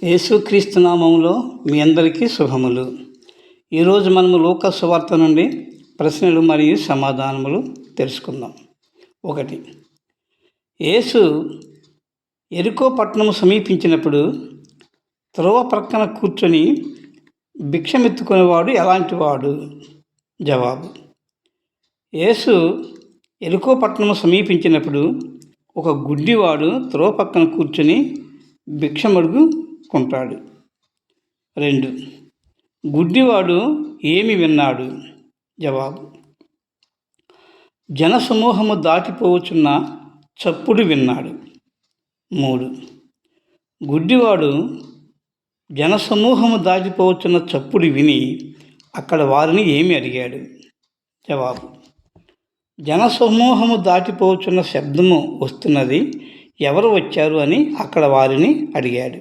యేసుక్రీస్తు నామములో మీ అందరికీ శుభములు. ఈరోజు మనము లూకా సువార్త నుండి ప్రశ్నలు మరియు సమాధానములు తెలుసుకుందాం. 1. యేసు యెరికో పట్టణము సమీపించినప్పుడు త్రోవ ప్రక్కన కూర్చొని భిక్షమెత్తుకునేవాడు ఎలాంటివాడు? జవాబు: యేసు యెరికో పట్టణము సమీపించినప్పుడు ఒక గుడ్డివాడు త్రోవ పక్కన కూర్చొని భిక్షమడుగుకుంటాడు. 2. గుడ్డివాడు ఏమి విన్నాడు? జవాబు: జనసమూహము దాటిపోవచ్చున్న చప్పుడు విన్నాడు. 3. గుడ్డివాడు జనసమూహము దాటిపోవచ్చున్న చప్పుడు విని అక్కడ వారిని ఏమి అడిగాడు? జవాబు: జనసమూహము దాటిపోవచ్చున్న శబ్దము వస్తున్నది, ఎవరు వచ్చారు అని అక్కడ వారిని అడిగాడు.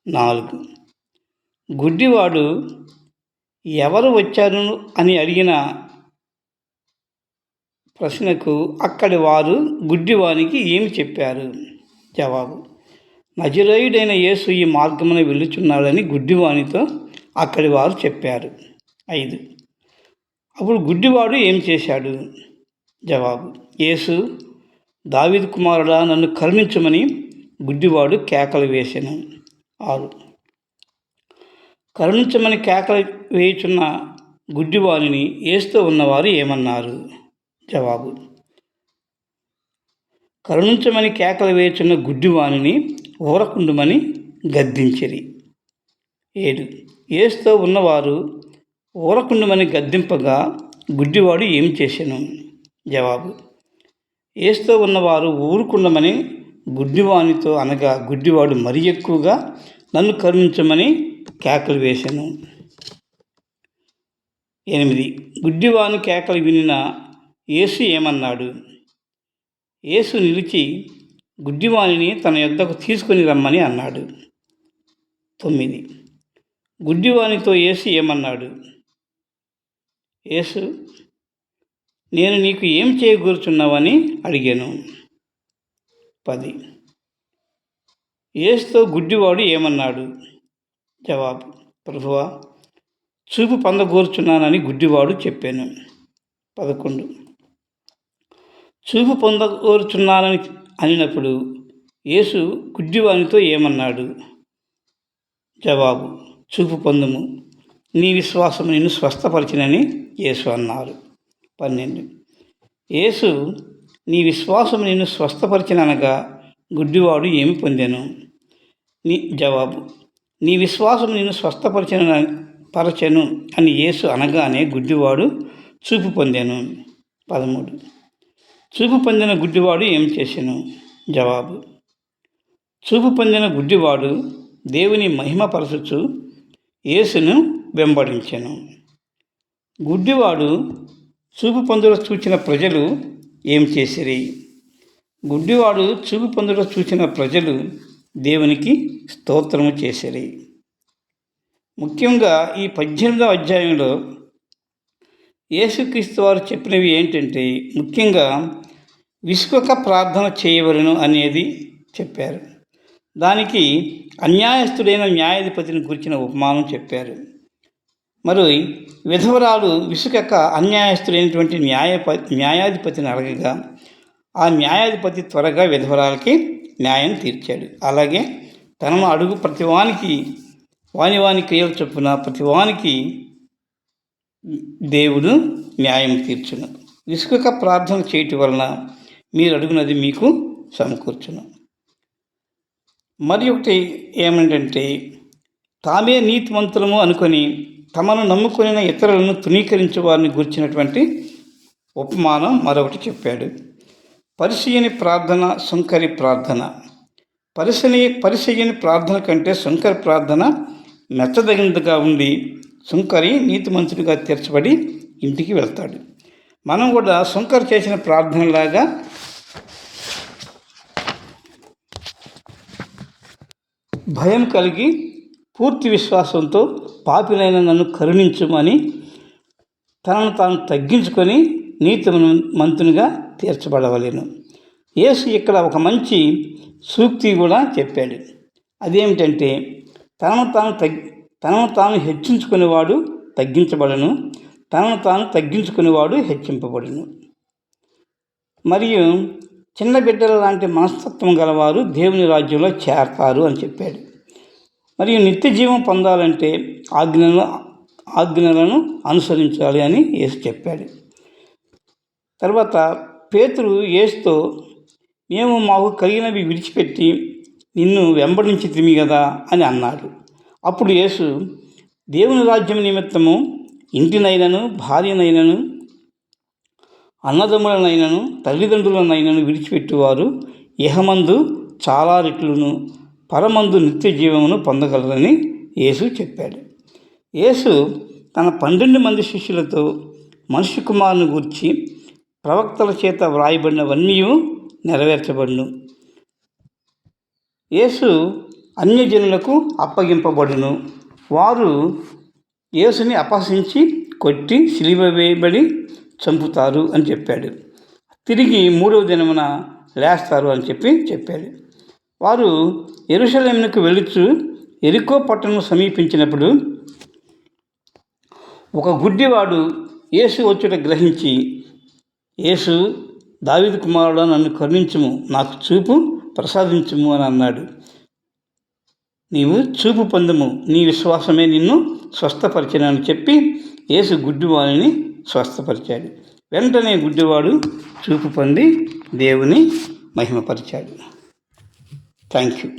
4. గుడ్డివాడు ఎవరు వచ్చారు అని అడిగిన ప్రశ్నకు అక్కడి వారు గుడ్డివానికి ఏమి చెప్పారు? జవాబు: నజరేయుడైన యేసు ఈ మార్గమున వెళ్ళుచున్నాడని గుడ్డివానితో అక్కడి వారు చెప్పారు. 5. అప్పుడు గుడ్డివాడు ఏం చేశాడు? జవాబు: యేసు, దావీదు కుమారుడా, నన్ను కరుణించమని గుడ్డివాడు కేకలు వేసెను. 6. కరుణించమని కేకలు వేయుచున్న గుడ్డివాడిని యేసుతో ఉన్నవారు ఏమన్నారు? జవాబు: కరుణించమని కేకలు వేయుచున్న గుడ్డివాడిని ఊరకుండుమని గద్దించిరి. 7. యేసుతో ఉన్నవారు ఊరకుండుమని గద్దింపగా గుడ్డివాడు ఏం చేసెను? జవాబు: యేసుతో ఉన్నవారు ఊరుకుండమని గుడ్డివానితో అనగా గుడ్డివాడు మరి ఎక్కువగా నన్ను కరుణించమని కేకలు వేశాను. 8. గుడ్డివాని కేకలు వినిన యేసు ఏమన్నాడు? యేసు నిలిచి గుడ్డివానిని తన యొద్దకు తీసుకొని రమ్మని అన్నాడు. 9. గుడ్డివానితో యేసు ఏమన్నాడు? యేసు, నేను నీకు ఏం చేయగూరుచున్నావని అడిగాను. 10. యేసుతో గుడ్డివాడు ఏమన్నాడు? జవాబు: ప్రభువా, చూపు పొందగోరుచున్నానని గుడ్డివాడు చెప్పాను. 11. చూపు పొందగోరుచున్నానని అనినప్పుడు యేసు గుడ్డివానితో ఏమన్నాడు? జవాబు: చూపు పొందుము, నీ విశ్వాసము నిన్ను స్వస్థపరిచినని యేసు అన్నారు. 12. యేసు నీ విశ్వాసం నిన్ను స్వస్థపరిచిననగా గుడ్డివాడు ఏమి పొందెను? జవాబు: నీ విశ్వాసం నిన్ను స్వస్థపరచెను అని యేసు అనగానే గుడ్డివాడు చూపు పొందెను. 13. చూపు పొందిన గుడ్డివాడు ఏం చేసెను? జవాబు: చూపు పొందిన గుడ్డివాడు దేవుని మహిమపరచుచు యేసును వెంబడించెను. గుడ్డివాడు చూపు పొందుట చూచిన ప్రజలు ఏం చేసిరి? గుడ్డివాడు చూపు పొందుట చూసిన ప్రజలు దేవునికి స్తోత్రము చేసిరి. ముఖ్యంగా ఈ 18వ అధ్యాయంలో యేసుక్రీస్తు వారు చెప్పినవి ఏంటంటే, ముఖ్యంగా విసుకక ప్రార్థన చేయవలెను అనేది చెప్పారు. దానికి అన్యాయస్తుడైన న్యాయాధిపతిని గురించిన ఉపమానం చెప్పారు. మరి విధవరాలు విసుకక అన్యాయస్తుడైనటువంటి న్యాయాధిపతిని అడగగా ఆ న్యాయాధిపతి త్వరగా విధవరాలకి న్యాయం తీర్చాడు. అలాగే తనను అడుగు ప్రతివానికి వాని క్రియల చొప్పున ప్రతివానికి దేవుడు న్యాయం తీర్చును. విసుకక ప్రార్థన చేయటం వలన మీరు అడుగునది మీకు సమకూర్చును. మరి ఒకటి ఏమిటంటే, తామే నీతిమంతులము అనుకొని తమను నమ్ముకుని ఇతరులను తృణీకరించే వారిని గురించినటువంటి ఉపమానం మరొకటి చెప్పాడు. పరిసయ్యని ప్రార్థన, సుంకరి ప్రార్థన. పరిసయ్యని ప్రార్థన కంటే సుంకరి ప్రార్థన మెచ్చదగినదిగా ఉండి సుంకరి నీతిమంతుడిగా తీర్చబడి ఇంటికి వెళ్తాడు. మనం కూడా సుంకరి చేసిన ప్రార్థనలాగా భయం కలిగి పూర్తి విశ్వాసంతో పాపినైన నన్ను కరుణించుమని తనను తాను తగ్గించుకొని నీతిమంతునిగా తీర్చబడవలెను. యేసు ఇక్కడ ఒక మంచి సూక్తి కూడా చెప్పాడు. అదేమిటంటే, తనను తాను హెచ్చించుకునేవాడు తగ్గించబడను, తనను తాను తగ్గించుకునేవాడు హెచ్చింపబడును. మరియు చిన్న బిడ్డల లాంటి మనస్తత్వం గలవారు దేవుని రాజ్యంలో చేరతారు అని చెప్పాడు. మరియు నిత్య జీవం పొందాలంటే ఆజ్ఞలను అనుసరించాలి అని యేసు చెప్పాడు. తర్వాత పేతురు యేసుతో, మేము మాకు కలిగినవి విడిచిపెట్టి నిన్ను వెంబడించితిమి కదా అని అన్నాడు. అప్పుడు యేసు, దేవుని రాజ్యం నిమిత్తము ఇంటినైనను, భార్యనైనను, అన్నదమ్ములనైనను, తల్లిదండ్రులనైనను విడిచిపెట్టువారు ఇహమందు చాలా రెట్లును, పరమందు నిత్య జీవమును పొందగలరని యేసు చెప్పాడు. యేసు తన 12 మంది శిష్యులతో మనుష్య కుమారుని గూర్చి ప్రవక్తల చేత వ్రాయబడినవన్నీ నెరవేర్చబడును, యేసు అన్యజనులకు అప్పగింపబడును, వారు యేసుని అపహసించి కొట్టి సిలువ వేయబడి చంపుతారు అని చెప్పాడు. తిరిగి 3వ దినమున లేస్తారు అని చెప్పాడు. వారు యెరూషలేమునకు వెళుచు యెరికో పట్టణం సమీపించినప్పుడు ఒక గుడ్డివాడు యేసు వచ్చుట గ్రహించి, యేసు, దావీదు కుమారుడా, నన్ను కరుణించుము, నాకు చూపు ప్రసాదించుము అని అన్నాడు. నీవు చూపు పొందుము, నీ విశ్వాసమే నిన్ను స్వస్థపరిచినని చెప్పి యేసు గుడ్డివాడిని స్వస్థపరిచాడు. వెంటనే గుడ్డివాడు చూపు పొంది దేవుని మహిమపరిచాడు. Thank you.